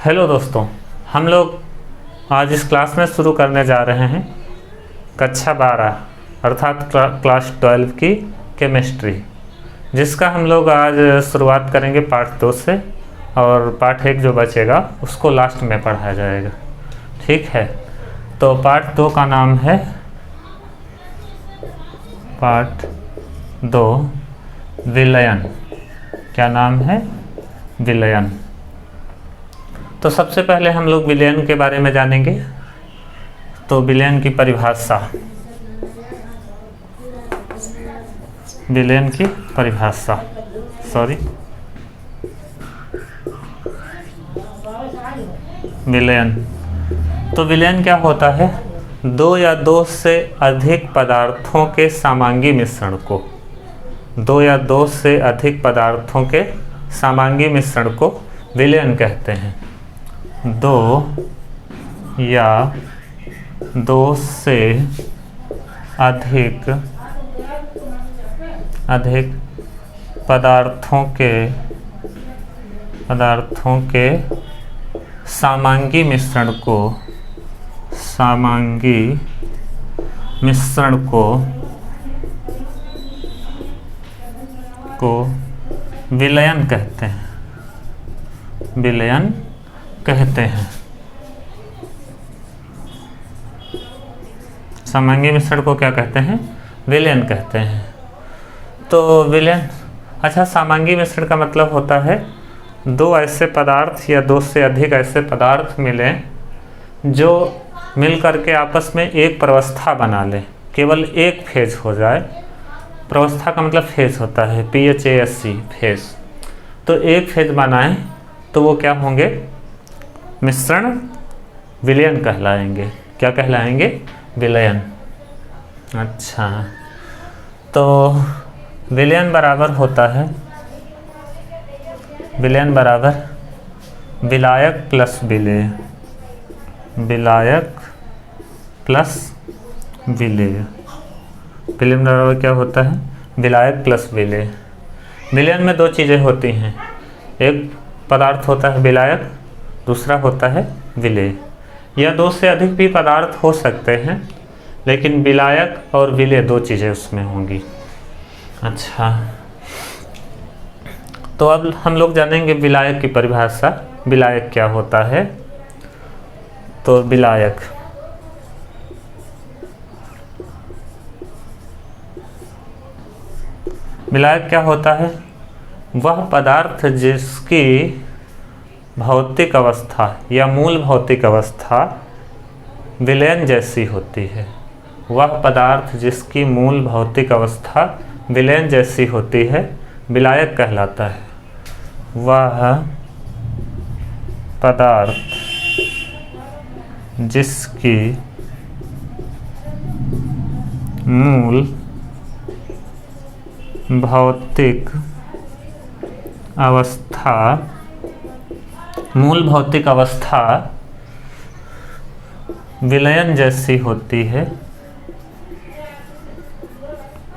Hello दोस्तों, हम लोग आज इस क्लास में शुरू करने जा रहे हैं कक्षा 12 अर्थात क्लास 12 की केमिस्ट्री, जिसका हम लोग आज शुरुआत करेंगे पार्ट 2 से और पार्ट 1 जो बचेगा उसको लास्ट में पढ़ाया जाएगा। ठीक है, तो पार्ट 2 का नाम है पार्ट 2 विलयन। क्या नाम है? विलयन। तो सबसे पहले हम लोग विलयन के बारे में जानेंगे। तो विलयन की परिभाषा, विलयन की परिभाषा विलयन। तो विलयन क्या होता है? दो या दो से अधिक पदार्थों के समांगी मिश्रण को, दो या दो से अधिक पदार्थों के समांगी मिश्रण को विलयन कहते हैं। दो या दो से अधिक पदार्थों के समांगी मिश्रण को विलयन कहते हैं। विलयन कहते हैं। समांगी मिश्रण को क्या कहते हैं? विलयन कहते हैं। तो विलयन, अच्छा, समांगी मिश्रण का मतलब होता है दो ऐसे पदार्थ या दो से अधिक ऐसे पदार्थ मिलें जो मिल करके आपस में एक प्रवस्था बना लें, केवल एक फेज हो जाए। प्रवस्था का मतलब फेज होता है, PHASE, फेज। तो एक फेज बनाएं तो वो क्या होंगे? मिश्रण विलयन कहलाएंगे। क्या कहलाएंगे? विलयन। अच्छा, तो विलयन बराबर होता है, विलयन बराबर विलायक प्लस विलेय, विलायक प्लस विलेय। विलयन बराबर क्या होता है? विलायक प्लस विलेय। विलयन में दो चीज़ें होती हैं, एक पदार्थ होता है विलायक, दूसरा होता है विलेय। या दो से अधिक भी पदार्थ हो सकते हैं, लेकिन विलायक और विलेय दो चीज़ें उसमें होंगी। अच्छा, तो अब हम लोग जानेंगे विलायक की परिभाषा। विलायक क्या होता है? तो विलायक क्या होता है? वह पदार्थ जिसकी भौतिक अवस्था या मूल भौतिक अवस्था विलयन जैसी होती है। वह पदार्थ जिसकी मूल भौतिक अवस्था विलयन जैसी होती है, विलायक कहलाता है। वह पदार्थ जिसकी मूल भौतिक अवस्था विलयन जैसी होती है,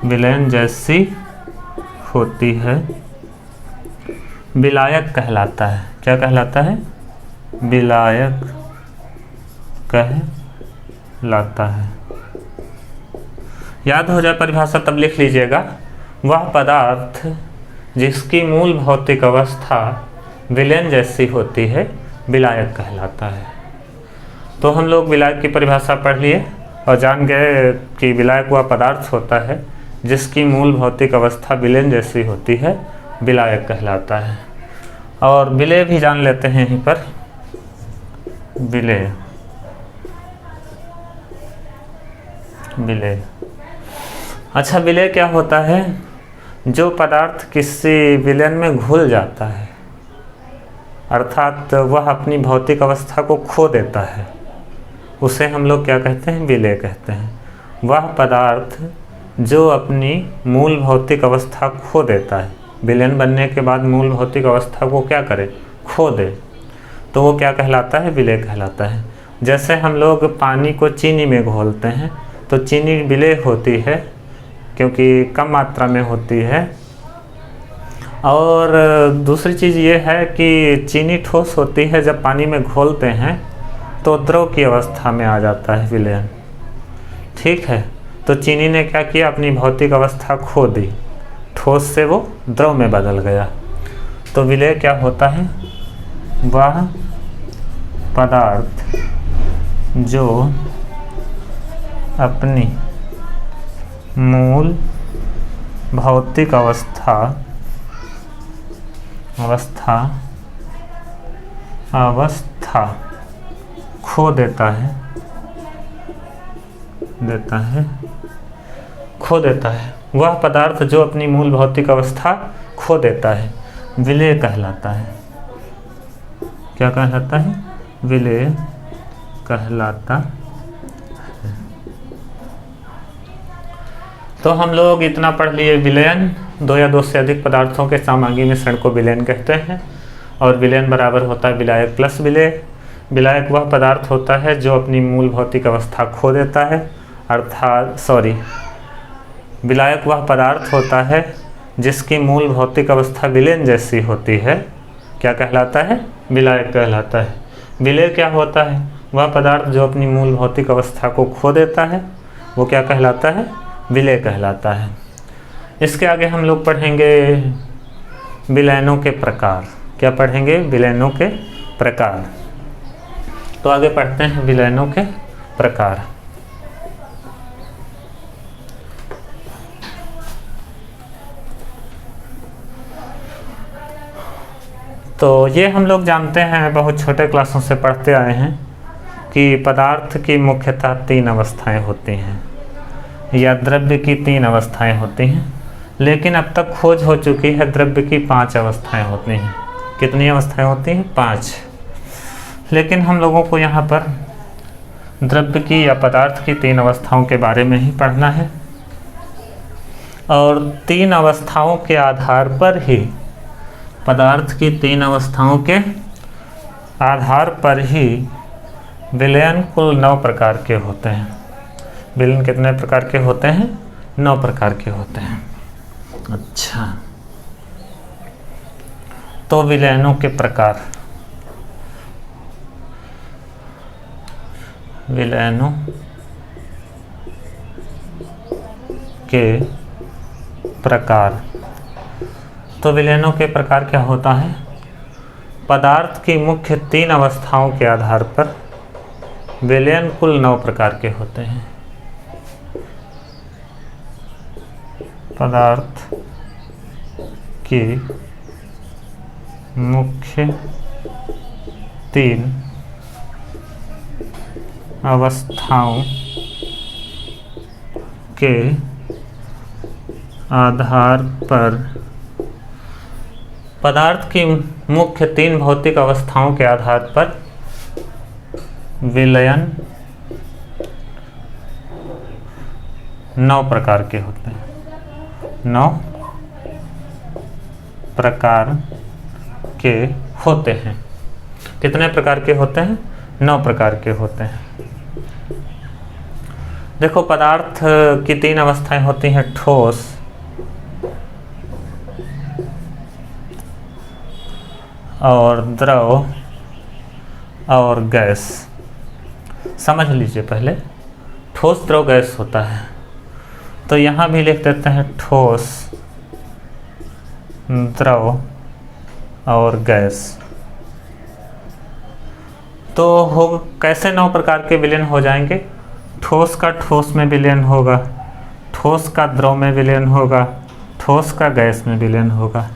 विलयन जैसी होती है, विलायक कहलाता है। क्या कहलाता है? विलायक कहलाता है। याद हो जाए परिभाषा तब लिख लीजिएगा। वह पदार्थ जिसकी मूल भौतिक अवस्था विलयन जैसी होती है, विलायक कहलाता है। तो हम लोग विलायक की परिभाषा पढ़ लिए और जान गए कि विलायक वह पदार्थ होता है जिसकी मूल भौतिक अवस्था विलयन जैसी होती है, विलायक कहलाता है। और विलेय भी जान लेते हैं यहीं पर। विलेय, विलेय। अच्छा, विलेय क्या होता है? जो पदार्थ किसी विलयन में घुल जाता है, अर्थात वह अपनी भौतिक अवस्था को खो देता है, उसे हम लोग क्या कहते हैं? विलेय कहते हैं। वह पदार्थ जो अपनी मूल भौतिक अवस्था खो देता है, विलयन बनने के बाद मूल भौतिक अवस्था को क्या करे? खो दे, तो वो क्या कहलाता है? विलेय कहलाता है। जैसे हम लोग पानी को चीनी में घोलते हैं तो चीनी विलेय होती है क्योंकि कम मात्रा में होती है, और दूसरी चीज़ ये है कि चीनी ठोस होती है, जब पानी में घोलते हैं तो द्रव की अवस्था में आ जाता है विलयन। ठीक है, तो चीनी ने क्या किया, अपनी भौतिक अवस्था खो दी, ठोस से वो द्रव में बदल गया। तो विलय क्या होता है, वह पदार्थ जो अपनी मूल भौतिक अवस्था खो देता है वह पदार्थ जो अपनी मूल भौतिक अवस्था खो देता है, विलय कहलाता है। क्या कहलाता है, विलय कहलाता है। तो हम लोग इतना पढ़ लिए, विलयन, दो या दो से अधिक पदार्थों के समांगी मिश्रण को विलयन कहते हैं। और विलयन बराबर होता है विलायक प्लस विलय। विलायक वह पदार्थ होता है जो अपनी मूल भौतिक अवस्था खो देता है, विलायक वह पदार्थ होता है जिसकी मूल भौतिक अवस्था विलयन जैसी होती है। क्या कहलाता है, विलायक कहलाता है। विलय क्या होता है, वह पदार्थ जो अपनी मूल भौतिक अवस्था को खो देता है, वो क्या कहलाता है, विलय कहलाता है। इसके आगे हम लोग पढ़ेंगे विलयनों के प्रकार। क्या पढ़ेंगे, विलयनों के प्रकार। तो आगे पढ़ते हैं विलयनों के प्रकार। तो ये हम लोग जानते हैं, बहुत छोटे क्लासों से पढ़ते आए हैं कि पदार्थ की मुख्यतः 3 अवस्थाएं होती हैं, या द्रव्य की 3 अवस्थाएं होती हैं। लेकिन अब तक खोज हो चुकी है द्रव्य की 5 अवस्थाएं होती हैं। कितनी अवस्थाएं होती हैं, 5। लेकिन हम लोगों को यहाँ पर द्रव्य की या पदार्थ की 3 अवस्थाओं के बारे में ही पढ़ना है। और 3 अवस्थाओं के आधार पर ही, पदार्थ की 3 अवस्थाओं के आधार पर ही विलयन कुल 9 प्रकार के होते हैं। विलयन कितने प्रकार के होते हैं, 9 प्रकार के होते हैं। अच्छा, तो विलयनों के प्रकार, विलयनों के प्रकार। तो विलयनों के प्रकार क्या होता है, पदार्थ की मुख्य 3 अवस्थाओं के आधार पर विलयन कुल 9 प्रकार के होते हैं। पदार्थ की मुख्य 3 अवस्थाओं के आधार पर, पदार्थ की मुख्य 3 भौतिक अवस्थाओं के आधार पर विलयन 9 प्रकार के होते हैं। 9 प्रकार के होते हैं। कितने प्रकार के होते हैं, 9 प्रकार के होते हैं। देखो, पदार्थ की 3 अवस्थाएं होती हैं, ठोस, और द्रव और गैस। समझ लीजिए, पहले ठोस, द्रव, गैस होता है। तो यहाँ भी लिख देते हैं ठोस, द्रव और गैस। तो हो कैसे 9 प्रकार के विलयन हो जाएंगे, ठोस का ठोस में विलयन होगा, ठोस का द्रव में विलयन होगा, ठोस का गैस में विलयन होगा,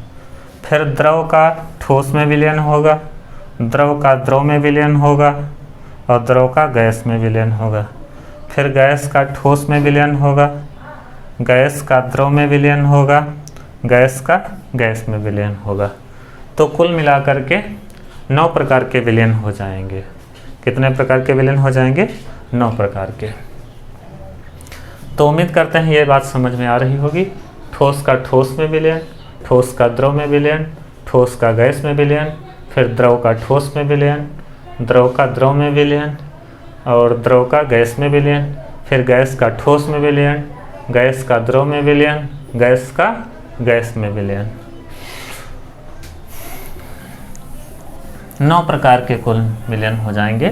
फिर द्रव का ठोस में विलयन होगा, द्रव का द्रव में विलयन होगा, और द्रव का गैस में विलयन होगा, फिर गैस का ठोस में विलयन होगा, गैस का द्रव में विलयन होगा, गैस का गैस में विलयन होगा। तो कुल मिलाकर के 9 प्रकार के विलयन हो जाएंगे। कितने प्रकार के विलयन हो जाएंगे, 9 प्रकार के। तो उम्मीद करते हैं ये बात समझ में आ रही होगी। ठोस का ठोस में विलयन, ठोस का द्रव में विलयन, ठोस का गैस में विलयन, फिर द्रव का ठोस में विलयन, द्रव का द्रव में विलयन, और द्रव का गैस में विलयन, फिर गैस का ठोस में विलयन, गैस का द्रव में विलयन, गैस का गैस में विलयन। 9 प्रकार के कुल विलयन हो जाएंगे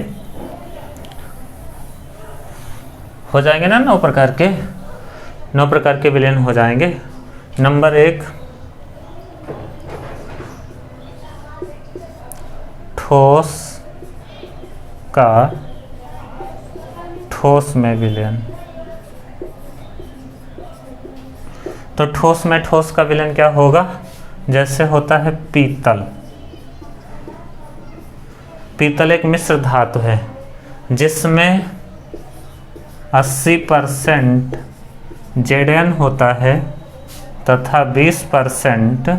ना, 9 प्रकार के विलयन हो जाएंगे। नंबर 1, ठोस का ठोस में विलयन। तो ठोस में ठोस का विलयन क्या होगा? जैसे होता है पीतल। पीतल एक मिश्र धातु है जिसमें 80% Zn होता है तथा 20%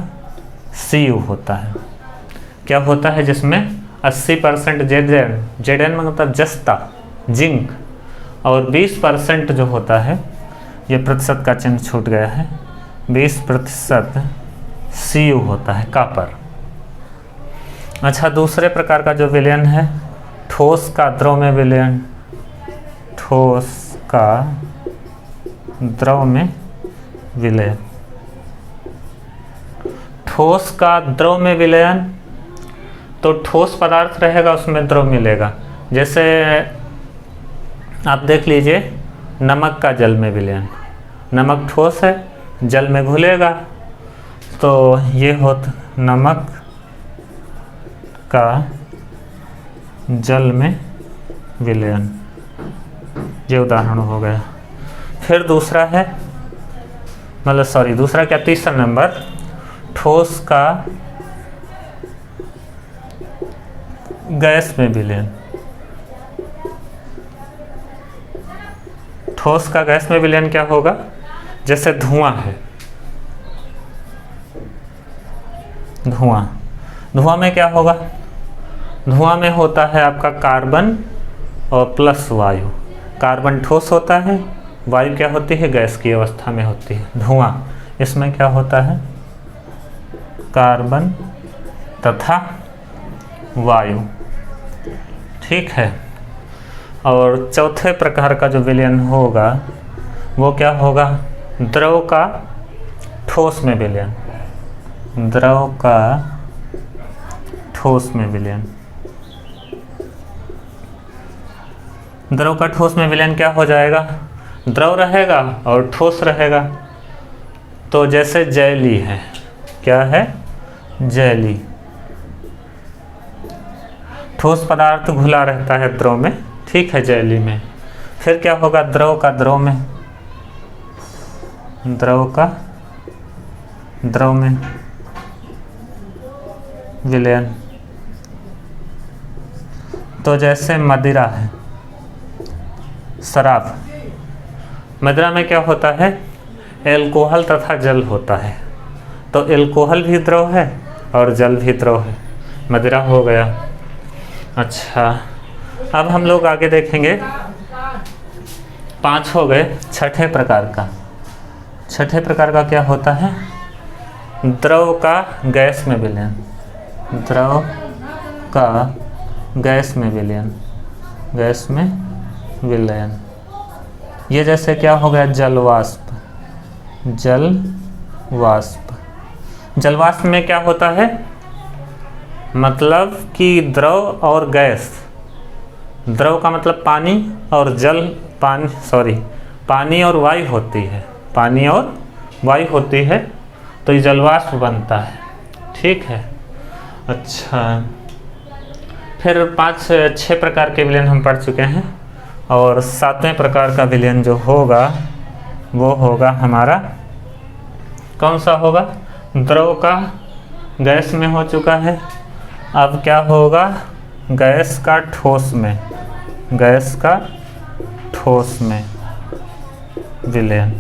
Cu होता है। क्या होता है? जिसमें 80% Zn मतलब जस्ता, जिंक, और 20% जो होता है, ये प्रतिशत का चिन्ह छूट गया है, 20% Cu होता है, कॉपर। अच्छा, दूसरे प्रकार का जो विलयन है, ठोस का द्रव में विलयन। ठोस का द्रव में विलयन। ठोस का द्रव में विलयन, तो ठोस पदार्थ रहेगा उसमें द्रव मिलेगा। जैसे आप देख लीजिए नमक का जल में विलयन। नमक ठोस है, जल में घुलेगा, तो ये होता नमक का जल में विलयन। ये उदाहरण हो गया। फिर दूसरा है, दूसरा क्या, तीसरा नंबर, ठोस का गैस में विलयन। ठोस का गैस में विलयन क्या होगा? जैसे धुआं है, धुआं में क्या होगा? धुआं में होता है आपका कार्बन और प्लस वायु। कार्बन ठोस होता है, वायु क्या होती है? गैस की अवस्था में होती है। धुआं, इसमें क्या होता है? कार्बन तथा वायु। ठीक है। और चौथे प्रकार का जो विलयन होगा वो क्या होगा? द्रव का ठोस में विलयन। द्रव का ठोस में विलयन। द्रव का ठोस में विलयन क्या हो जाएगा? द्रव रहेगा और ठोस रहेगा। तो जैसे जैली है, क्या है? जैली। ठोस पदार्थ घुला रहता है द्रव में, ठीक है, जैली में। फिर क्या होगा? द्रव का द्रव में। द्रव का द्रव में विलयन। तो जैसे मदिरा है, शराब। मदिरा में क्या होता है? एल्कोहल तथा जल होता है। तो एल्कोहल भी द्रव है और जल भी द्रव है, मदिरा हो गया। अच्छा, अब हम लोग आगे देखेंगे, 5 हो गए। छठे प्रकार का क्या होता है? द्रव का गैस में विलयन। द्रव का गैस में विलयन। गैस में विलयन। ये जैसे क्या हो गया? जलवाष्प। जलवाष्प में क्या होता है? मतलब कि द्रव और गैस। द्रव का मतलब पानी और पानी और वायु होती है। पानी और वायु होती है, तो ये जलवाष्प बनता है। ठीक है। अच्छा, फिर 5-6 प्रकार के विलयन हम पढ़ चुके हैं, और 7वें प्रकार का विलयन जो होगा वो होगा हमारा, कौन सा होगा? द्रव का गैस में हो चुका है। अब क्या होगा? गैस का ठोस में। गैस का ठोस में विलयन।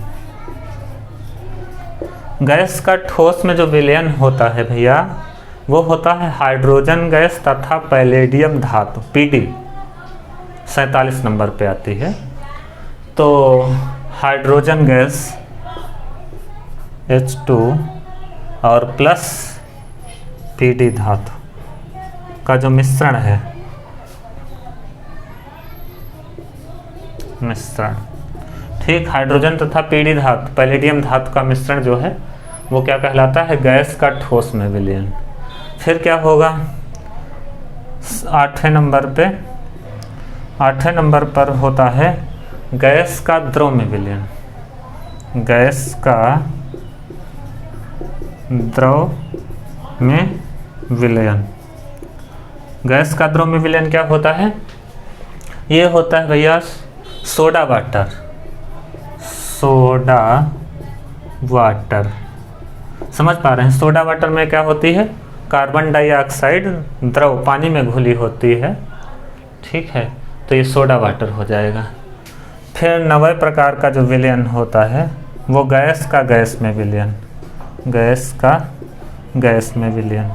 गैस का ठोस में जो विलयन होता है भैया, वो होता है हाइड्रोजन गैस तथा पैलेडियम धातु, Pd 47 नंबर पे आती है। तो हाइड्रोजन गैस H2 और प्लस Pd धातु का जो मिश्रण है, ठीक, हाइड्रोजन तथा Pd धातु, पैलेडियम धातु का मिश्रण जो है वो क्या कहलाता है? गैस का ठोस में विलयन। फिर क्या होगा? 8वें नंबर पर होता है गैस का द्रव में विलयन। गैस का द्रव में विलयन। गैस का द्रव में विलयन क्या होता है? ये होता है भैया सोडा वाटर। सोडा वाटर समझ पा रहे हैं? सोडा वाटर में क्या होती है? कार्बन डाइऑक्साइड द्रव पानी में घुली होती है, ठीक है, तो ये सोडा वाटर हो जाएगा। फिर 9वें प्रकार का जो विलयन होता है वो गैस का गैस में विलयन। गैस का गैस में विलयन।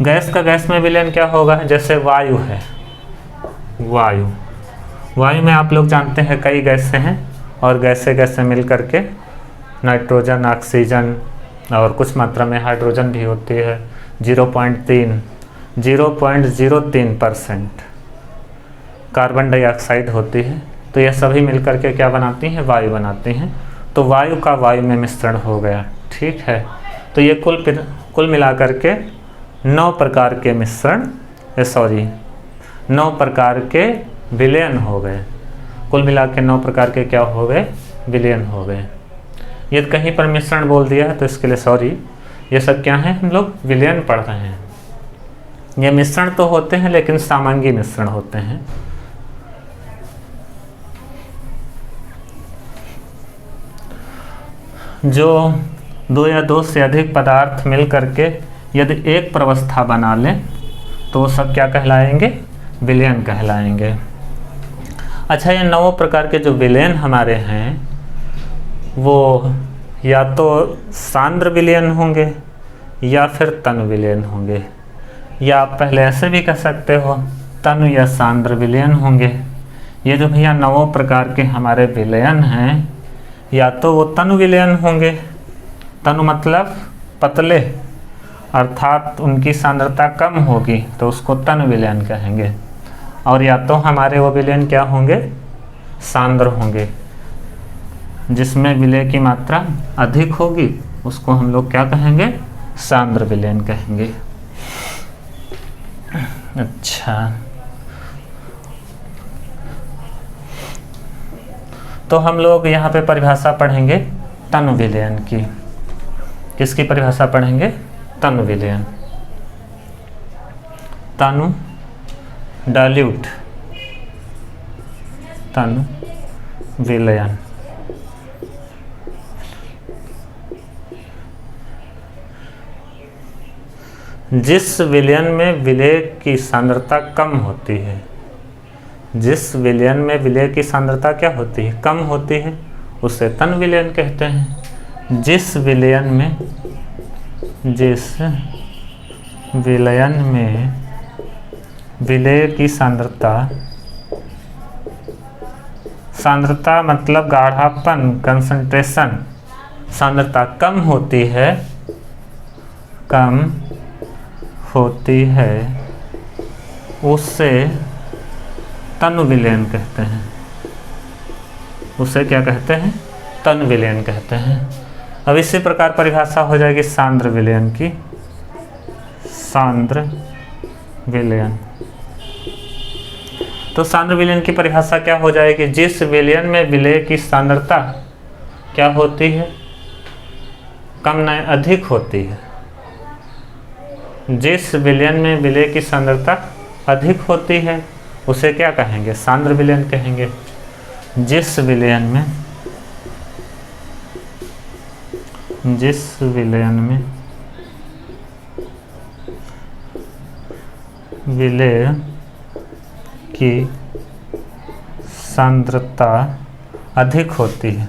गैस का गैस में विलयन क्या होगा? जैसे वायु है, वायु में आप लोग जानते हैं कई गैसें हैं और गैसें मिल करके नाइट्रोजन, ऑक्सीजन और कुछ मात्रा में हाइड्रोजन भी होती है। 0.03% कार्बन डाइऑक्साइड होती है। तो यह सभी मिल करके क्या बनाती हैं? वायु बनाती हैं। तो वायु का वायु में मिश्रण हो गया, ठीक है। तो ये कुल मिला करके 9 प्रकार के मिश्रण 9 प्रकार के विलयन हो गए। कुल मिला के 9 प्रकार के क्या हो गए? विलयन हो गए। ये कहीं पर मिश्रण बोल दिया है तो इसके लिए सॉरी। ये सब क्या है? हम लोग विलयन पढ़ रहे हैं। ये मिश्रण तो होते हैं लेकिन सामंगी मिश्रण होते हैं। जो 2 या 2 से अधिक पदार्थ मिल करके यदि एक प्रवस्था बना लें तो वो सब क्या कहलाएंगे? विलयन कहलाएंगे। अच्छा, ये 9 प्रकार के जो विलयन हमारे हैं वो या तो सांद्र विलयन होंगे या फिर तनु विलयन होंगे, या आप पहले ऐसे भी कह सकते हो तनु या सांद्र विलयन होंगे। ये जो भैया 9 प्रकार के हमारे विलयन हैं या तो वो तनु विलयन होंगे। तनु मतलब पतले, अर्थात उनकी सांद्रता कम होगी तो उसको तनु विलयन कहेंगे। और या तो हमारे वो विलयन क्या होंगे? सांद्र होंगे, जिसमें विलय की मात्रा अधिक होगी उसको हम लोग क्या कहेंगे? सांद्र विलयन कहेंगे। अच्छा, तो हम लोग यहाँ पे परिभाषा पढ़ेंगे तनु विलयन की। किसकी परिभाषा पढ़ेंगे? तनु विलयन। तनु डाल्यूट, तनु विलयन। जिस विलयन में विलय की सांद्रता कम होती है, जिस विलयन में विलय की सांद्रता क्या होती है? कम होती है, उसे तन विलयन कहते हैं। जिस विलयन में विलय की सांद्रता मतलब गाढ़ापन, कंसंट्रेशन, सांद्रता कम होती है, उससे तनु विलयन कहते हैं। उसे क्या कहते हैं? तनु विलयन कहते हैं। अब इसी प्रकार परिभाषा हो जाएगी सांद्र विलयन की। सांद्र विलयन, तो सांद्र विलयन की परिभाषा क्या हो जाएगी? जिस विलयन में विलय की सांद्रता क्या होती है? कम नहीं अधिक होती है। जिस विलयन में विलय की सांद्रता अधिक होती है उसे क्या कहेंगे? सांद्र विलयन कहेंगे। जिस विलयन में विलय की सांद्रता अधिक होती है,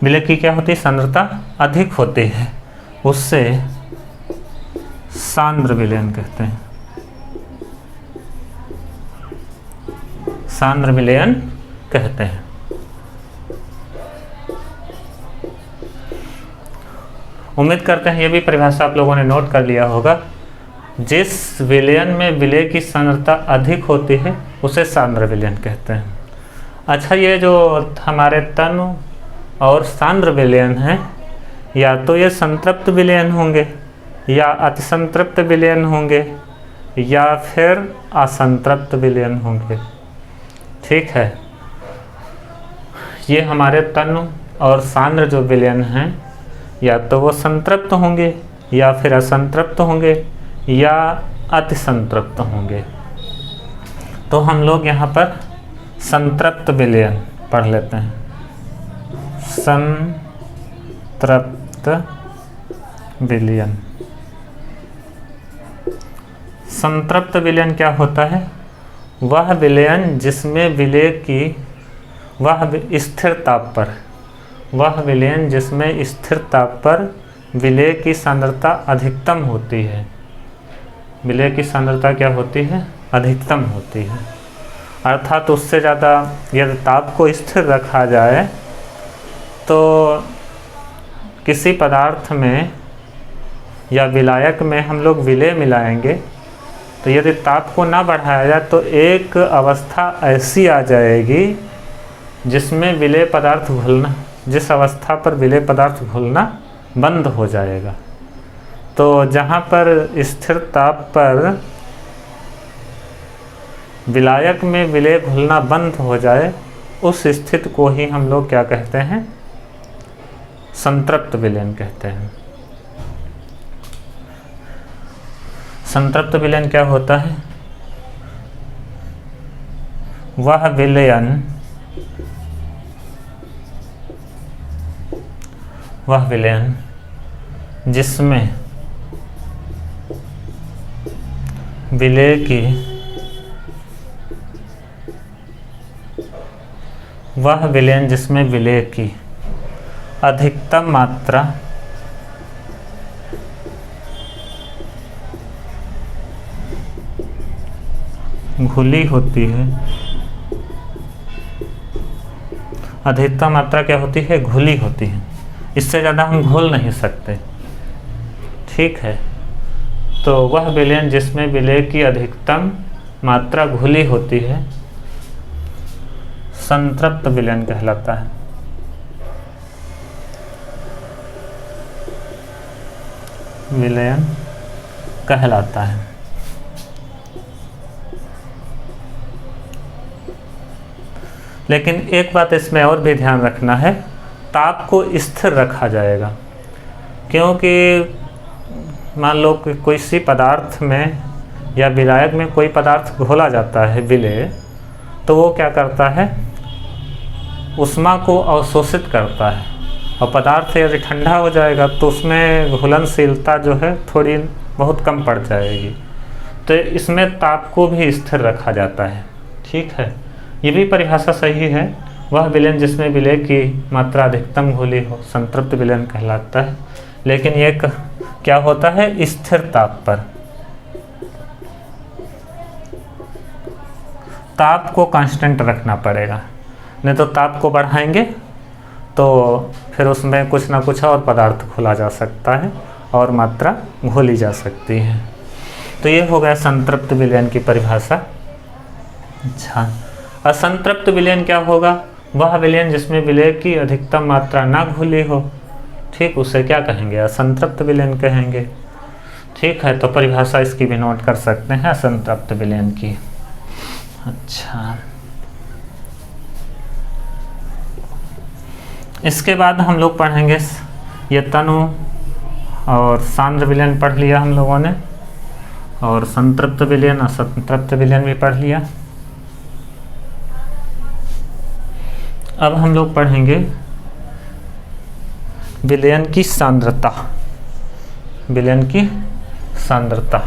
विलय की क्या होती है? सांद्रता अधिक होती है, उससे सांद्र विलयन कहते हैं। सांद्र विलयन कहते हैं। उम्मीद करते हैं ये भी परिभाषा आप लोगों ने नोट कर लिया होगा। जिस विलयन में विलय की सांद्रता अधिक होती है उसे सांद्र विलयन कहते हैं। अच्छा, ये जो हमारे तनु और सांद्र विलयन हैं, या तो ये संतृप्त विलयन होंगे या अतिसंतृप्त विलयन होंगे या फिर असंतृप्त विलयन होंगे। ठीक है, ये हमारे तनु और सांद्र जो विलयन हैं या तो वो संतृप्त होंगे या फिर असंतृप्त होंगे या अतिसंतृप्त होंगे। तो हम लोग यहाँ पर संतृप्त विलयन पढ़ लेते हैं। संतृप्त विलयन। संतृप्त विलयन क्या होता है? वह विलयन जिसमें विलेय की स्थिर ताप पर, वह विलयन जिसमें स्थिर ताप पर विलेय की सांद्रता अधिकतम होती है। विलेय की सांद्रता क्या होती है? अधिकतम होती है। अर्थात उससे ज़्यादा यदि ताप को स्थिर रखा जाए तो किसी पदार्थ में या विलायक में हम लोग विलेय मिलाएंगे तो यदि ताप को ना बढ़ाया जाए तो एक अवस्था ऐसी आ जाएगी जिसमें विलेय पदार्थ घुलना, जिस अवस्था पर विलेय पदार्थ घुलना बंद हो जाएगा। तो जहाँ पर स्थिर ताप पर विलायक में विलेय घुलना बंद हो जाए उस स्थिति को ही हम लोग क्या कहते हैं? संतृप्त विलयन कहते हैं। संतृप्त विलयन क्या होता है? वह विलयन जिसमें विलेय की वह विलयन जिसमें विलेय की अधिकतम मात्रा घुली होती है। अधिकतम मात्रा क्या होती है? घुली होती है। इससे ज़्यादा हम घोल नहीं सकते। ठीक है, तो वह विलयन जिसमें विलेय की अधिकतम मात्रा घुली होती है संतृप्त विलयन कहलाता है। विलयन कहलाता है। लेकिन एक बात इसमें और भी ध्यान रखना है, ताप को स्थिर रखा जाएगा। क्योंकि मान लो कि किसी पदार्थ में या विलायक में कोई पदार्थ घोला जाता है विलेय, तो वो क्या करता है? ऊष्मा को अवशोषित करता है और पदार्थ यदि ठंडा हो जाएगा तो उसमें घुलनशीलता जो है थोड़ी बहुत कम पड़ जाएगी। तो इसमें ताप को भी स्थिर रखा जाता है। ठीक है, ये भी परिभाषा सही है। वह विलयन जिसमें विलेय की मात्रा अधिकतम घुली हो संतृप्त विलयन कहलाता है। लेकिन ये क्या होता है? स्थिर ताप पर। ताप को कांस्टेंट रखना पड़ेगा, नहीं तो ताप को बढ़ाएंगे तो फिर उसमें कुछ ना कुछ और पदार्थ घोला जा सकता है और मात्रा घोली जा सकती है। तो ये हो गया संतृप्त विलयन की परिभाषा। अच्छा, असंतृप्त विलयन क्या होगा? वह विलयन जिसमें विलेय की अधिकतम मात्रा ना घुली हो। ठीक, उसे क्या कहेंगे? असंतृप्त विलयन कहेंगे। ठीक है, तो परिभाषा इसकी भी नोट कर सकते हैं असंतृप्त विलयन की। अच्छा, इसके बाद हम लोग पढ़ेंगे ये तनु और सांद्र विलयन पढ़ लिया हम लोगों ने, और संतृप्त विलयन असंतृप्त विलयन भी पढ़ लिया। अब हम लोग पढ़ेंगे विलयन की सांद्रता। विलयन की सांद्रता।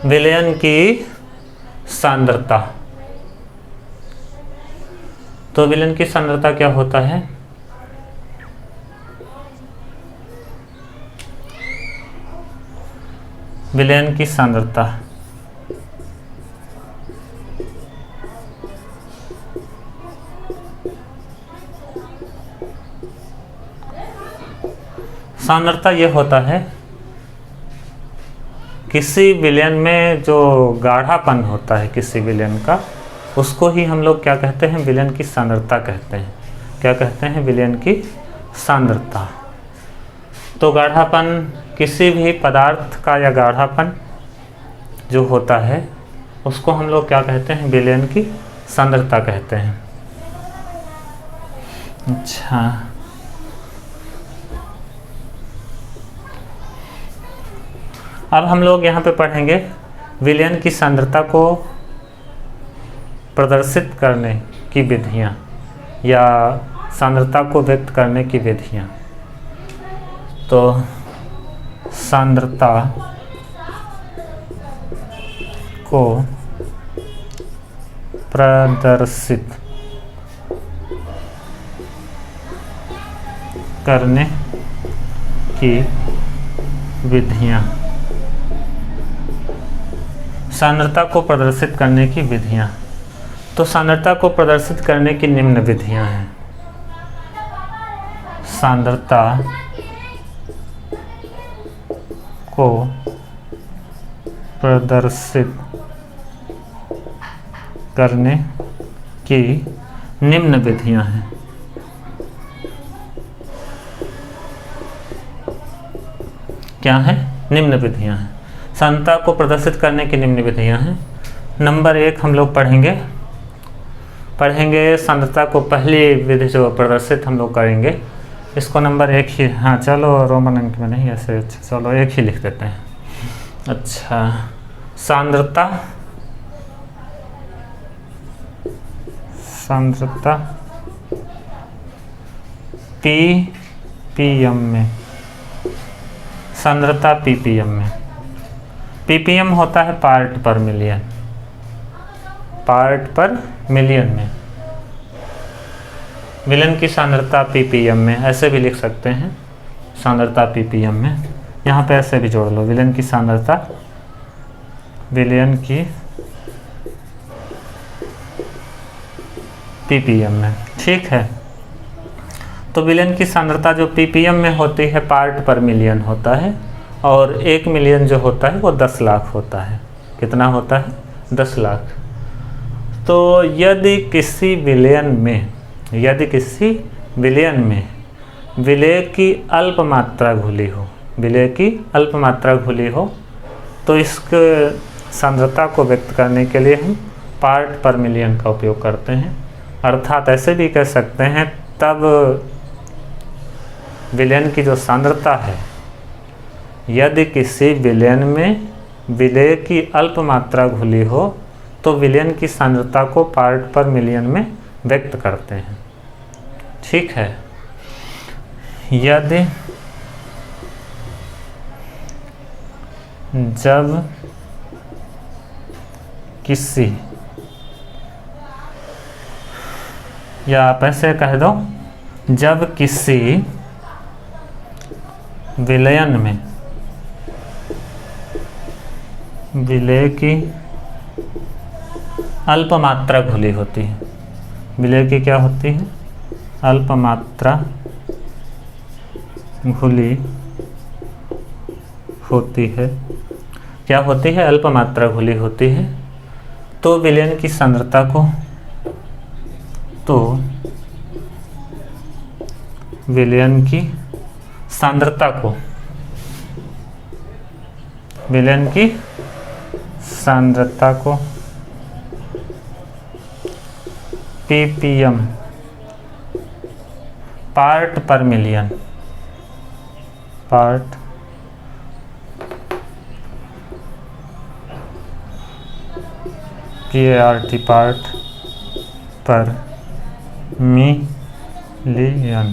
विलयन की सांद्रता। तो विलयन की सांद्रता क्या होता है? विलयन की सांद्रता सांद्रता ये होता है किसी विलयन में जो गाढ़ापन होता है किसी विलयन का, उसको ही हम लोग क्या कहते हैं, विलयन की सांद्रता कहते हैं। क्या कहते हैं, विलयन की सांद्रता। तो गाढ़ापन किसी भी पदार्थ का या गाढ़ापन जो होता है उसको हम लोग क्या कहते हैं, विलयन की सांद्रता कहते हैं। अच्छा, अब हम लोग यहाँ पे पढ़ेंगे विलयन की सांद्रता को प्रदर्शित करने की विधियाँ या सांद्रता को व्यक्त करने की विधियाँ। तो सांद्रता को प्रदर्शित करने की विधियाँ। सांद्रता को प्रदर्शित करने की विधियाँ। तो सांद्रता को प्रदर्शित करने की निम्न विधियाँ हैं। सांद्रता को प्रदर्शित करने की निम्न विधियाँ हैं। क्या है, निम्न विधियाँ हैं। सांद्रता को प्रदर्शित करने की निम्न विधियाँ हैं। नंबर 1 हम लोग पढ़ेंगे सांद्रता को, पहली विधि जो प्रदर्शित हम लोग करेंगे इसको नंबर 1 ही, हाँ चलो रोमन अंक में नहीं ऐसे, अच्छा चलो 1 ही लिख देते हैं। अच्छा, सांद्रता ppm में, सांद्रता ppm में, ppm होता है पार्ट पर मिलियन, पार्ट पर मिलियन में। विलयन की सांद्रता ppm में, ऐसे भी लिख सकते हैं सांद्रता ppm में, यहाँ पे ऐसे भी जोड़ लो, विलयन की सांद्रता, विलयन की ppm में, ठीक है। तो विलयन की सांद्रता जो ppm में होती है पार्ट पर मिलियन होता है, और 1 मिलियन जो होता है वो 10 लाख होता है। कितना होता है, 10 लाख। तो यदि किसी विलयन में विलेय की अल्प मात्रा घुली हो, तो इसके सांद्रता को व्यक्त करने के लिए हम पार्ट पर मिलियन का उपयोग करते हैं। अर्थात ऐसे भी कह सकते हैं, तब विलयन की जो सांद्रता है, यदि किसी विलयन में विलेय की अल्प मात्रा घुली हो तो विलयन की सांद्रता को पार्ट पर मिलियन में व्यक्त करते हैं। ठीक है। यदि जब किसी, या आप ऐसे कह दो, जब किसी विलयन में विलेय की अल्प मात्रा घुली होती है, विलेय की क्या होती है, अल्प मात्रा घुली होती है, क्या होती है, अल्प मात्रा घुली होती है, तो विलयन की सांद्रता को, तो विलयन की सांद्रता को, विलयन की सांद्रता को ppm पार्ट पर मिलियन, पार्ट PART पार्ट पर मिलियन,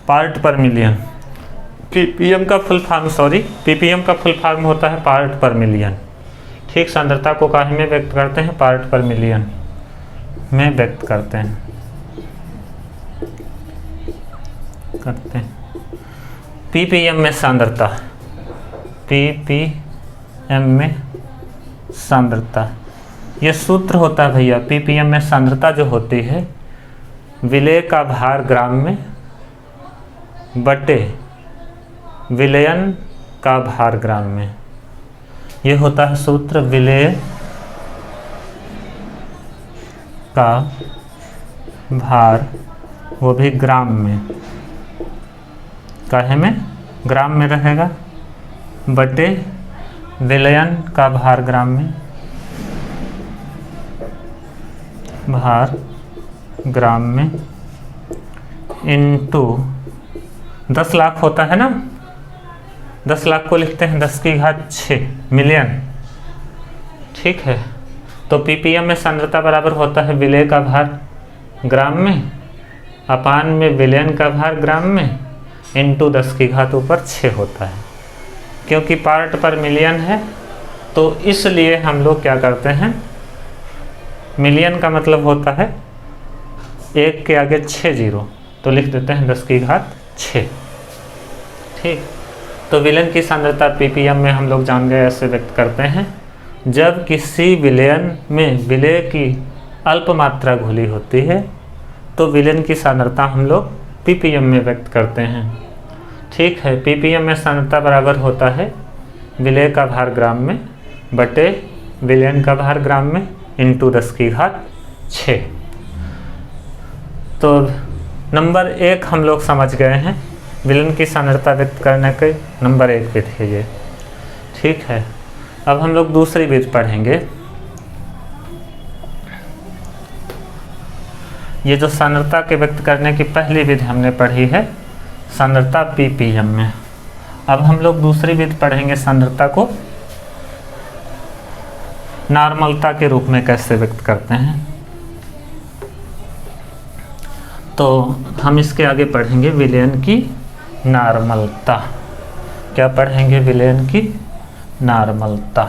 पार्ट पर मिलियन। ppm का फुल फॉर्म, ppm का फुल फॉर्म होता है पार्ट पर मिलियन। ठीक, सांद्रता को काहे में व्यक्त करते हैं, पार्ट पर मिलियन में व्यक्त करते हैं, ppm में सांद्रता, ppm में सांद्रता, यह सूत्र होता है भैया। ppm में सांद्रता जो होती है, विलेय का भार ग्राम में बटे विलयन का भार ग्राम में। ये होता है सूत्र, विलय का भार, वो भी ग्राम में, काहे में, ग्राम में रहेगा, बटे विलयन का भार ग्राम में, भार ग्राम में, इंटू 10 लाख होता है ना, 10 लाख को लिखते हैं 10⁶ मिलियन, ठीक है। तो ppm में सांद्रता बराबर होता है विलय का भार ग्राम में अपान में विलयन का भार ग्राम में इंटू 10⁻⁶ होता है। क्योंकि पार्ट पर मिलियन है तो इसलिए हम लोग क्या करते हैं, मिलियन का मतलब होता है 1 के आगे 6 जीरो, तो लिख देते हैं 10⁶, ठीक। तो विलयन की सांद्रता ppm में हम लोग जान गए ऐसे व्यक्त करते हैं, जब किसी विलयन में विलय की अल्प मात्रा घुली होती है तो विलयन की सांद्रता हम लोग ppm में व्यक्त करते हैं, ठीक है। ppm में सांद्रता बराबर होता है विलय का भार ग्राम में बटे विलयन का भार ग्राम में इंटू 10⁶। तो नंबर 1 हम लोग समझ गए हैं, विलयन की सांद्रता व्यक्त करने के नंबर 1 विधि है ये, ठीक है। अब हम लोग दूसरी विधि पढ़ेंगे। ये जो सांद्रता के व्यक्त करने की पहली विधि हमने पढ़ी है सांद्रता ppm में, अब हम लोग दूसरी विधि पढ़ेंगे सांद्रता को नॉर्मलता के रूप में कैसे व्यक्त करते हैं। तो हम इसके आगे पढ़ेंगे विलयन की नॉर्मलता। क्या पढ़ेंगे, विलयन की नॉर्मलता।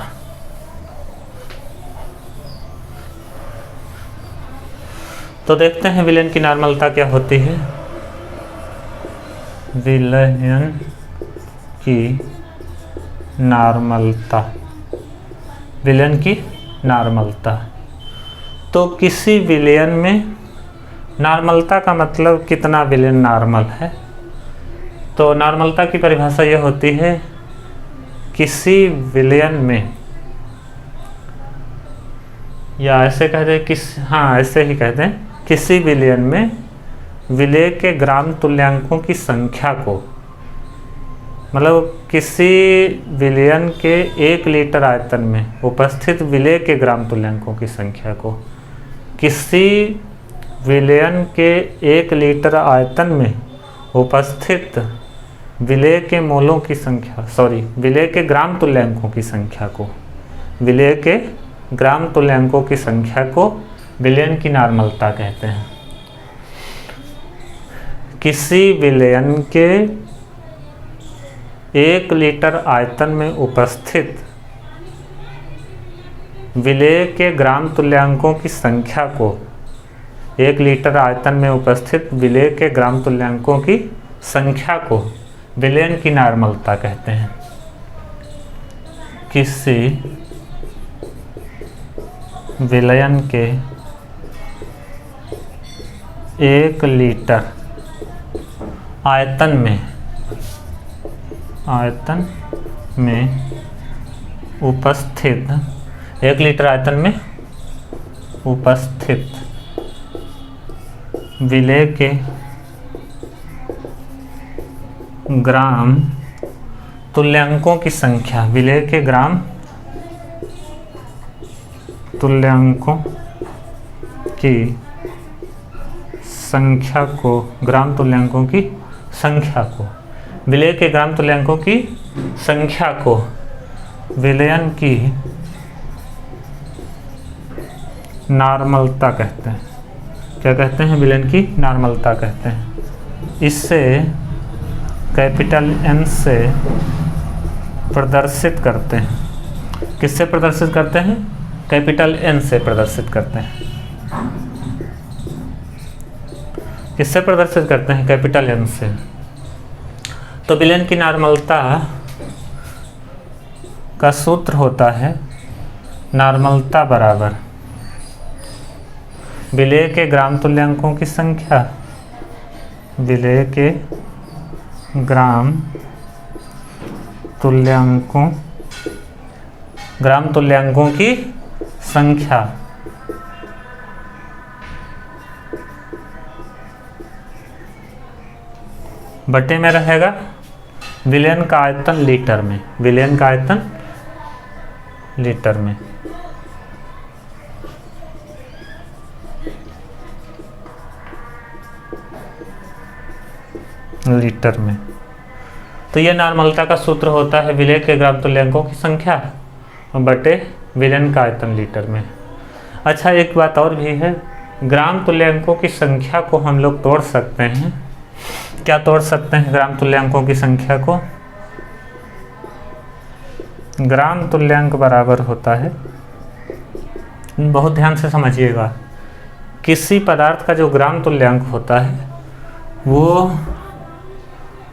तो देखते हैं विलयन की नॉर्मलता क्या होती है। विलयन की नॉर्मलता, विलयन की नॉर्मलता। तो किसी विलयन में नॉर्मलता का मतलब कितना विलयन नॉर्मल है। तो नॉर्मलता की परिभाषा यह होती है, किसी विलयन में, या ऐसे कह दें ऐसे ही कहते हैं, किसी विलयन में विलय के ग्राम तुल्यांकों की संख्या को, मतलब किसी विलयन के 1 लीटर आयतन में उपस्थित विलय के ग्राम तुल्यांकों की संख्या को, किसी विलयन के 1 लीटर आयतन में उपस्थित विलय के मोलों की संख्या, विलय के ग्राम तुल्यांकों की संख्या को, विलय के ग्राम तुल्यांकों की संख्या को विलयन की नॉर्मलता कहते हैं। किसी विलयन के 1 लीटर आयतन में उपस्थित विलय के ग्राम तुल्यांकों की संख्या को, 1 लीटर आयतन में उपस्थित विलय के ग्राम तुल्यांकों की संख्या को विलयन की नॉर्मलता कहते हैं। किसी विलयन के 1 लीटर आयतन में उपस्थित, 1 लीटर आयतन में उपस्थित विलय के ग्राम तुल्यांकों की संख्या, विलय के ग्राम तुल्यांकों की संख्या को, ग्राम तुल्यांकों की संख्या को, विलय के ग्राम तुल्यांकों की संख्या को विलयन की नॉर्मलता कहते हैं। क्या कहते हैं, विलयन की नॉर्मलता कहते हैं। इससे कैपिटल N से प्रदर्शित करते हैं। किससे प्रदर्शित करते हैं, कैपिटल N से प्रदर्शित करते हैं। किससे प्रदर्शित करते हैं, कैपिटल N से। तो विलयन की नॉर्मलता का सूत्र होता है नॉर्मलता बराबर विलय के ग्राम तुल्यांकों की संख्या, विलय के ग्राम तुल्यांकों ग्राम तुल्यांकों की संख्या बटे में रहेगा विलयन का आयतन लीटर में, विलयन का आयतन लीटर में। लीटर में तो ये नॉर्मलता का सूत्र होता है विलय के ग्राम तुल्यांकों की संख्या बटे विलयन का आयतन लीटर में। अच्छा, एक बात और भी है, ग्राम तुल्यांकों की संख्या को हम लोग तोड़ सकते हैं। क्या तोड़ सकते हैं ग्राम तुल्यांकों की संख्या को? ग्राम तुल्यांक बराबर होता है, बहुत ध्यान से समझिएगा, किसी पदार्थ का जो ग्राम तुल्यांक होता है वो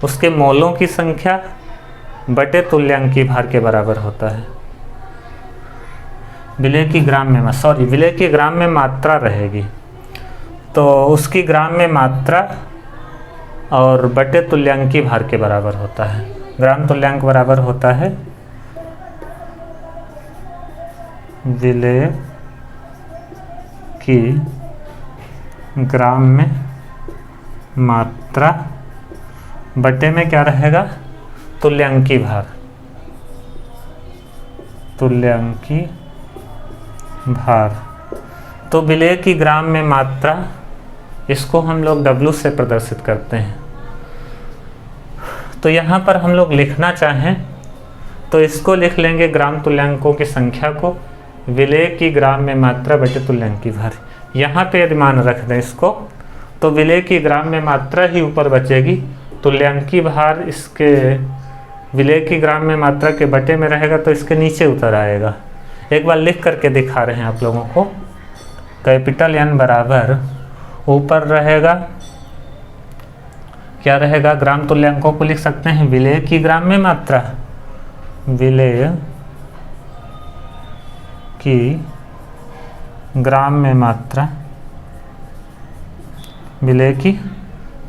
उसके मोलों की संख्या बटे तुल्यांकी भार के बराबर होता है। विलय की ग्राम में मात्रा रहेगी तो उसकी ग्राम में मात्रा और बटे तुल्यांकी भार के बराबर होता है। ग्राम तुल्यांक बराबर होता है विलय की ग्राम में मात्रा बटे में क्या रहेगा? तुल्यांकी भार, तुल्यांकी भार। तो विलय की ग्राम में मात्रा, इसको हम लोग W से प्रदर्शित करते हैं। तो यहाँ पर हम लोग लिखना चाहें तो इसको लिख लेंगे ग्राम तुल्यांकों की संख्या को विलय की ग्राम में मात्रा बटे तुल्यांकी भार। यहाँ पे यदि मान रख दें इसको तो विलय की ग्राम में मात्रा ही ऊपर बचेगी, तुल्यांकी भार इसके विलय की ग्राम में मात्रा के बटे में रहेगा तो इसके नीचे उतर आएगा। एक बार लिख करके दिखा रहे हैं आप लोगों को। कैपिटल N बराबर ऊपर रहेगा, क्या रहेगा? ग्राम तुल्यांकों को लिख सकते हैं विलय की ग्राम में मात्रा, विलय की ग्राम में मात्रा, विलय की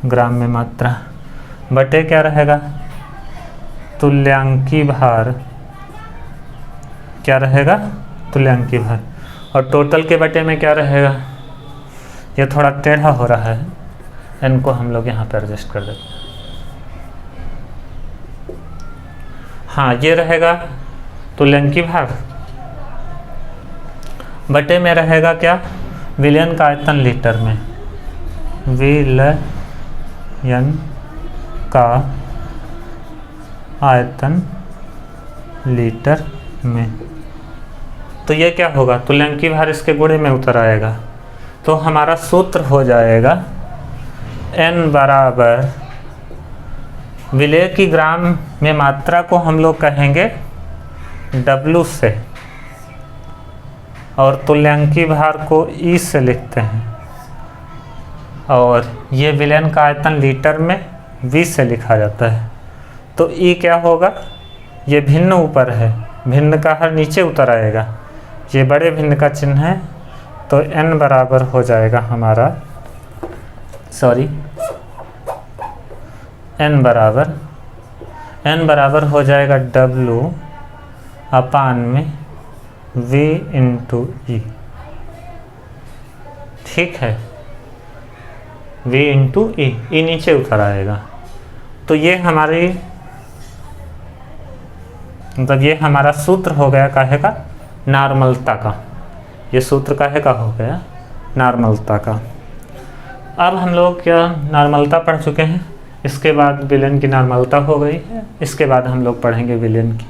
ग्राम में मात्रा बटे क्या रहेगा? तुल्यांकी भार, क्या रहेगा? तुल्यांकी भार। और टोटल के बटे में क्या रहेगा? ये थोड़ा टेढ़ा हो रहा है, इनको हम लोग यहाँ पर एडजस्ट कर देते हैं। हाँ, ये रहेगा तुल्यांकी भार बटे में रहेगा क्या? विलयन का आयतन लीटर में, विलयन का आयतन लीटर में। तो ये क्या होगा? तुल्यांकी भार इसके गुणे में उतर आएगा। तो हमारा सूत्र हो जाएगा N बराबर विलय की ग्राम में मात्रा को हम लोग कहेंगे W से और तुल्यांकी भार को E से लिखते हैं, और ये विलयन का आयतन लीटर में V से लिखा जाता है। तो E क्या होगा? ये भिन्न ऊपर है, भिन्न का हर नीचे उतर आएगा, ये बड़े भिन्न का चिन्ह है। तो N बराबर हो जाएगा हमारा, N बराबर हो जाएगा W अपान में V इंटू E। ठीक है, V इंटू E नीचे उतर आएगा। तो ये हमारी मतलब ये हमारा सूत्र हो गया काहे का? नॉर्मलता का। ये सूत्र काहे का हो गया? नॉर्मलता का। अब हम लोग क्या नॉर्मलता पढ़ चुके हैं, इसके बाद विलयन की नॉर्मलता हो गई है। इसके बाद हम लोग पढ़ेंगे विलयन की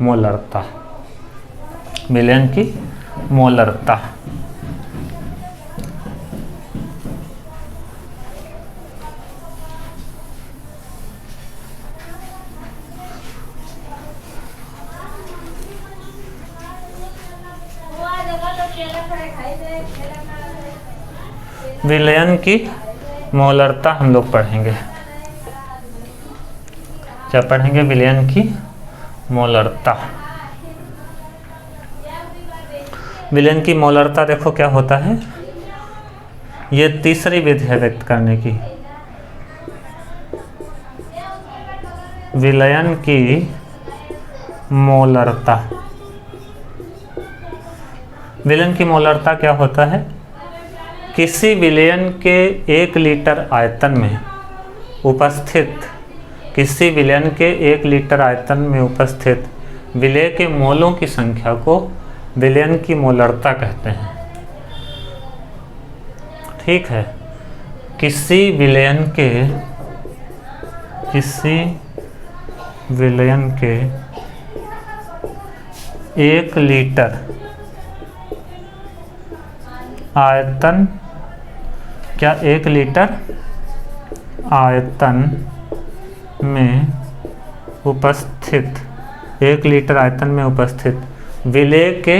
मोलरता, विलयन की मोलरता। विलयन की मोलरता हम लोग पढ़ेंगे। क्या पढ़ेंगे? विलयन की मोलरता। विलयन की मोलरता देखो क्या होता है, ये तीसरी विधि है व्यक्त करने की। विलयन की मोलरता। विलयन की मोलरता क्या होता है? किसी विलयन के 1 लीटर आयतन में उपस्थित किसी विलयन के 1 लीटर आयतन में उपस्थित विलेय के मोलों की संख्या को विलयन की मोलरता कहते हैं। ठीक है, किसी विलयन के 1 लीटर आयतन, क्या 1 लीटर आयतन में उपस्थित 1 लीटर आयतन में उपस्थित विलेय के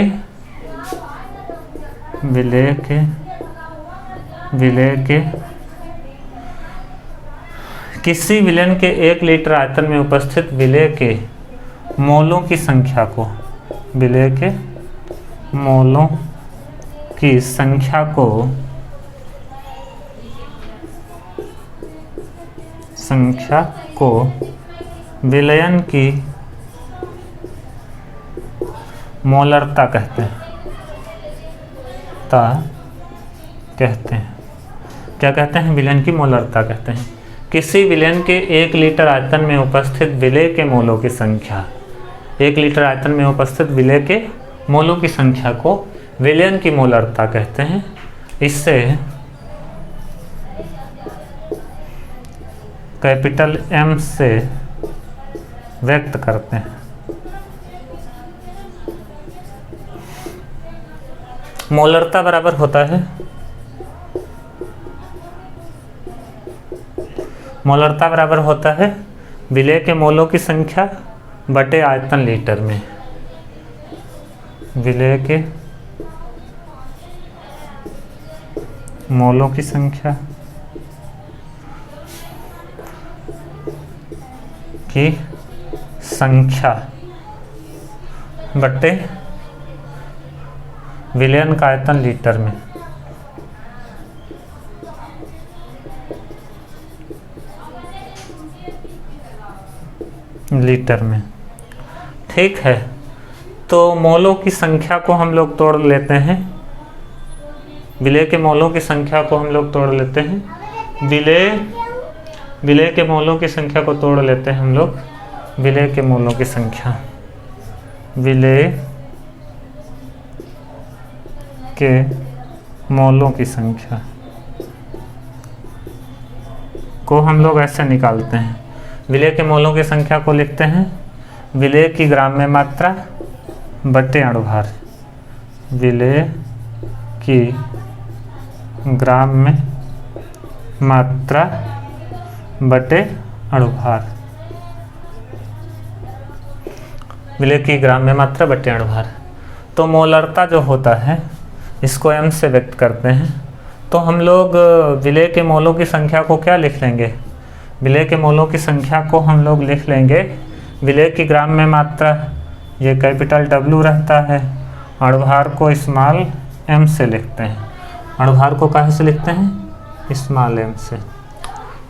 किसी विलयन के 1 लीटर आयतन में उपस्थित विलेय के मोलों की संख्या को विलेय के मोलों की संख्या को विलयन की मोलरता कहते हैं। क्या कहते हैं? विलयन की मोलरता कहते हैं। किसी विलयन के 1 लीटर आयतन में उपस्थित विलेय के मोलों की संख्या, 1 लीटर आयतन में उपस्थित विलेय के मोलों की संख्या को विलयन की मोलरता कहते हैं। इससे कैपिटल M से व्यक्त करते हैं। मोलरता बराबर होता है विलेय के मोलों की संख्या बटे आयतन लीटर में। विलेय के मोलों की संख्या बटे विलयन का आयतन लीटर में। ठीक है, तो मोलों की संख्या को हम लोग तोड़ लेते हैं। विलेय के मोलों की संख्या को हम लोग तोड़ लेते हैं। विलेय के मोलों की संख्या को तोड़ लेते हैं हम लोग। विलेय के मोलों की संख्या को हम लोग ऐसे निकालते हैं। विलेय के मोलों की संख्या को लिखते हैं विलेय की ग्राम में मात्रा बटे अणुभार। विलेय की ग्राम में मात्रा बटे अणुभार। विलेय की ग्राम में मात्रा बटे अणुभार। तो मोलरता जो होता है इसको M से व्यक्त करते हैं। तो हम लोग विलेय के मोलों की संख्या को क्या लिख लेंगे? विलेय के मोलों की संख्या को हम लोग लिख लेंगे विलेय की ग्राम में मात्रा, ये कैपिटल W रहता है। अणुभार को स्मॉल m से लिखते हैं। अणुभार को कहाँ से लिखते हैं? स्मॉल m से।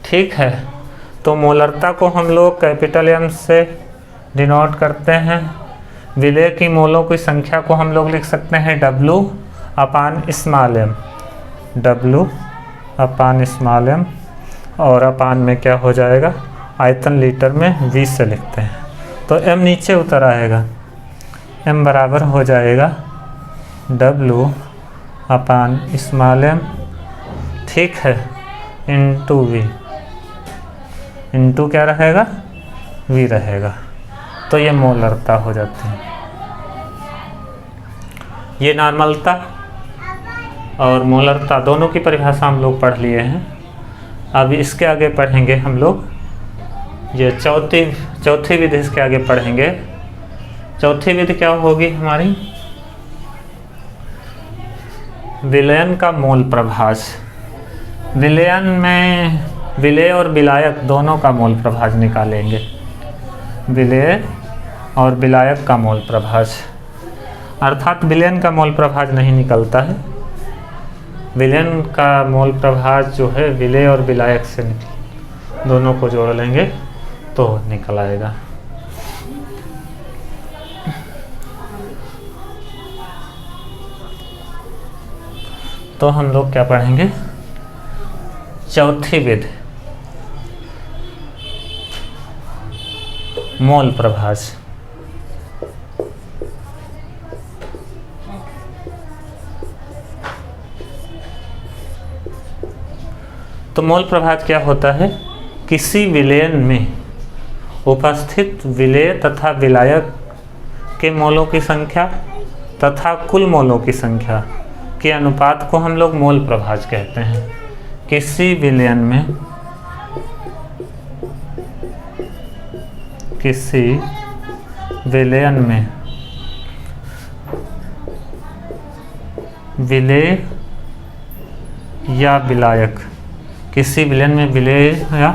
ठीक है, तो मोलरता को हम लोग कैपिटल M से डिनोट करते हैं। विलेय की मोलों की संख्या को हम लोग लिख सकते हैं W अपान स्मॉल m। W अपान स्मॉल m और अपान में क्या हो जाएगा? आयतन लीटर में 20 से लिखते हैं। तो m नीचे उतर आएगा। m बराबर हो जाएगा W अपान स्मॉल m, ठीक है, इंटू V। इंटू क्या रहेगा? V रहेगा। तो ये मोलरता हो जाती है। ये नॉर्मलता और मोलरता दोनों की परिभाषा हम लोग पढ़ लिए हैं। अब इसके आगे पढ़ेंगे हम लोग, ये चौथी विधि इसके आगे पढ़ेंगे। चौथी विधि क्या होगी हमारी? विलयन का मोल प्रभाज। विलयन में विलेय और विलायक दोनों का मोल प्रभाज निकालेंगे। विलेय और विलायक का मोल प्रभाज, अर्थात विलयन का मोल प्रभाज नहीं निकलता है। विलयन का मोल प्रभाज जो है विलेय और विलायक से दोनों को जोड़ लेंगे तो निकल आएगा। तो हम लोग क्या पढ़ेंगे, चौथी विधि मोल प्रभाज। तो मोल प्रभाज क्या होता है, किसी विलयन में उपस्थित विलेय तथा विलायक के मोलों की संख्या तथा कुल मोलों की संख्या के अनुपात को हम लोग मोल प्रभाज कहते हैं। किसी विलयन में विलेय या विलायक, किसी विलयन में विलेय या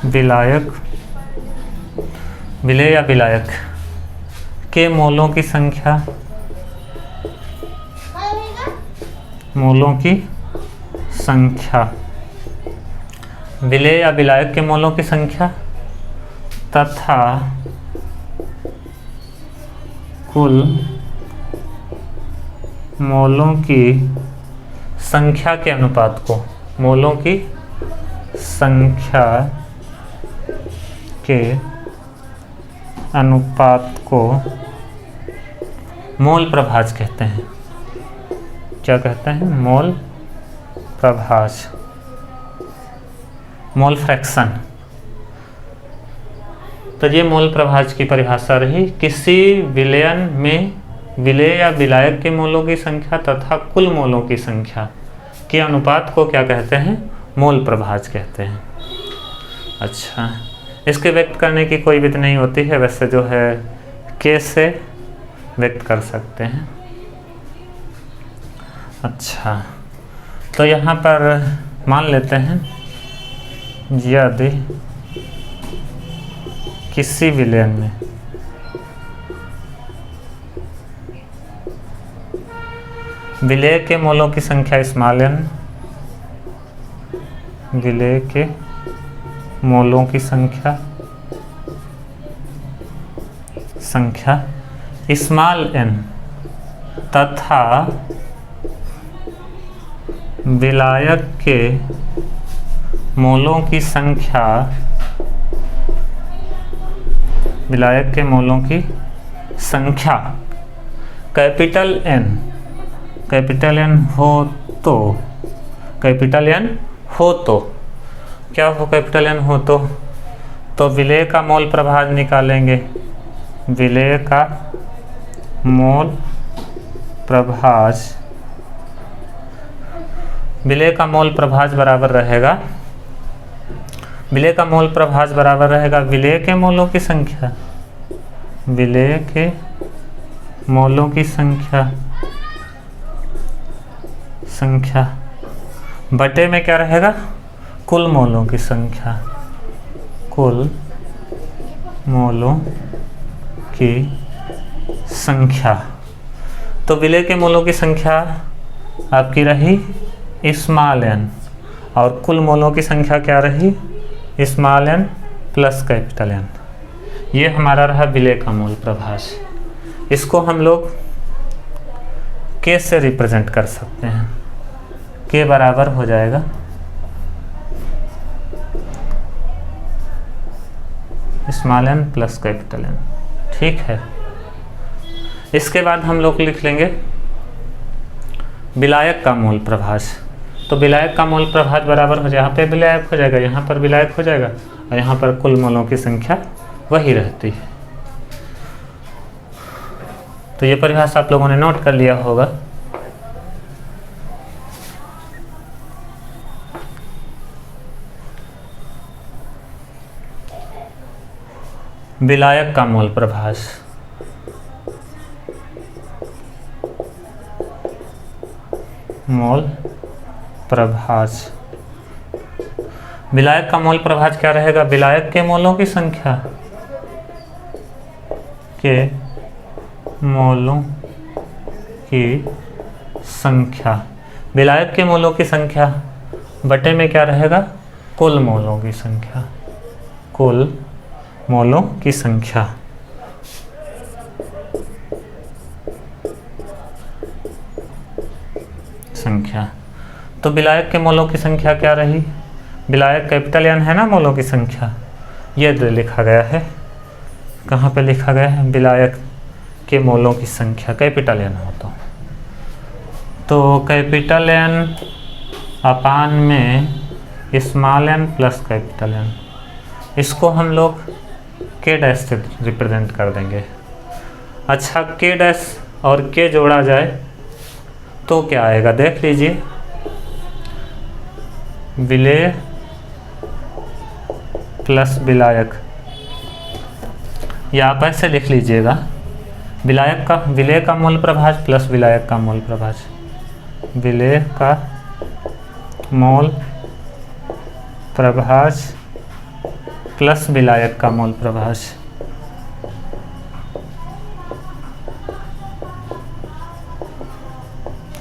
विलायक के मोलों की संख्या विलेय या विलायक के मोलों की संख्या तथा कुल मोलों की संख्या के अनुपात को, मोलों की संख्या के अनुपात को मोल प्रभाज कहते हैं। क्या कहते हैं, मोल प्रभाज, मोल फ्रैक्शन। तो ये मोल प्रभाज की परिभाषा रही। किसी विलयन में विलेय या विलायक के मोलों की संख्या तथा कुल मोलों की संख्या के अनुपात को क्या कहते हैं, मोल प्रभाज कहते हैं। अच्छा, इसके व्यक्त करने की कोई विधि नहीं होती है, वैसे जो है के से व्यक्त कर सकते हैं। अच्छा, तो यहाँ पर मान लेते हैं यदि किसी विलयन में विलेय के मोलों की संख्या स्मॉल n, विलेय के मोलों की संख्या स्मॉल n तथा विलायक के मोलों की संख्या कैपिटल N हो तो क्या हो, कैपिटल N हो तो विलेय का मोल प्रभाज निकालेंगे। विलेय का मोल प्रभाज बराबर रहेगा, विलेय का मोल प्रभाज बराबर रहेगा विलेय के मोलों की संख्या, विलेय के मोलों की संख्या बटे में क्या रहेगा, कुल मोलों की संख्या, कुल मोलों की संख्या। तो विलेय के मोलों की संख्या आपकी रही स्मॉल n और कुल मोलों की संख्या क्या रही, small n plus capital N। ये हमारा रहा विलेय का मोल प्रभाज। इसको हम लोग के से रिप्रेजेंट कर सकते हैं। के बराबर हो जाएगा small n plus capital N। ठीक है, इसके बाद हम लोग लिख लेंगे विलायक का मोल प्रभाज। तो विलायक का मोल प्रभाज बराबर हो जाए, यहाँ पे विलायक हो जाएगा, यहाँ पर विलायक हो जाएगा और यहाँ पर कुल मोलों की संख्या वही रहती है। तो ये परिभाषा आप लोगों ने नोट कर लिया होगा। विलायक का मोल प्रभाज, विलायक का मोल प्रभाज क्या रहेगा, विलायक के मोलों की संख्या विलायक के मोलों की संख्या बटे में क्या रहेगा, कुल मोलों की संख्या, कुल मोलों की संख्या। तो विलायक के मोलों की संख्या क्या रही? विलायक कैपिटल N है ना मोलों की संख्या, ये लिखा गया है। कहाँ पे लिखा गया है? विलायक के मोलों की संख्या कैपिटल N हो तो कैपिटल N अपान में small n plus capital N, इसको हम लोग K डैश से रिप्रेजेंट कर देंगे। अच्छा, K डैश और K जोड़ा जाए तो क्या आएगा? देख लीजिए, विलेय प्लस विलायक, या आप ऐसे लिख लीजिएगा, विलेय का मूल प्रभाज प्लस विलायक का मूल प्रभाज, विलेय का मूल प्रभाज प्लस विलायक का मूल प्रभाज।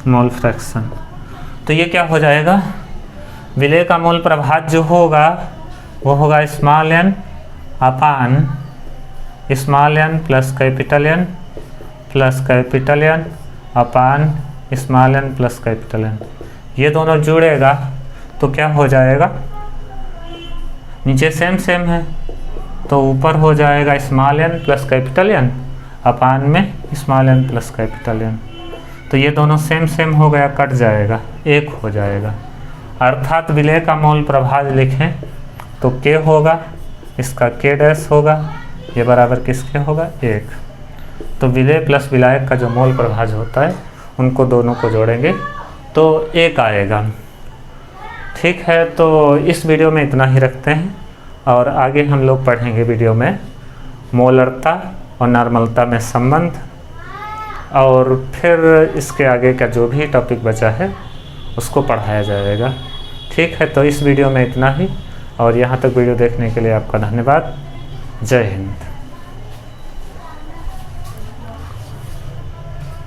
Mole fraction. तो ये क्या हो जाएगा? विलेय का मूल प्रभाज जो होगा वो होगा स्मॉल n अपान small n plus capital N plus capital N अपान small n plus capital N। ये दोनों जुड़ेगा तो क्या हो जाएगा? नीचे सेम सेम है तो ऊपर हो जाएगा small n plus capital N अपान में small n plus capital N। तो ये दोनों सेम सेम हो गया, कट जाएगा, एक हो जाएगा। अर्थात विलेय का मोल प्रभाज लिखें तो K होगा, इसका K डैश होगा, ये बराबर किसके होगा? 1। तो विलेय प्लस विलायक का जो मोल प्रभाज होता है उनको दोनों को जोड़ेंगे तो 1 आएगा। ठीक है, तो इस वीडियो में इतना ही रखते हैं और आगे हम लोग पढ़ेंगे वीडियो में मोलरता और नॉर्मलता में संबंध, और फिर इसके आगे का जो भी टॉपिक बचा है उसको पढ़ाया जाएगा। ठीक है, तो इस वीडियो में इतना ही, और यहाँ तक वीडियो देखने के लिए आपका धन्यवाद। जय हिंद।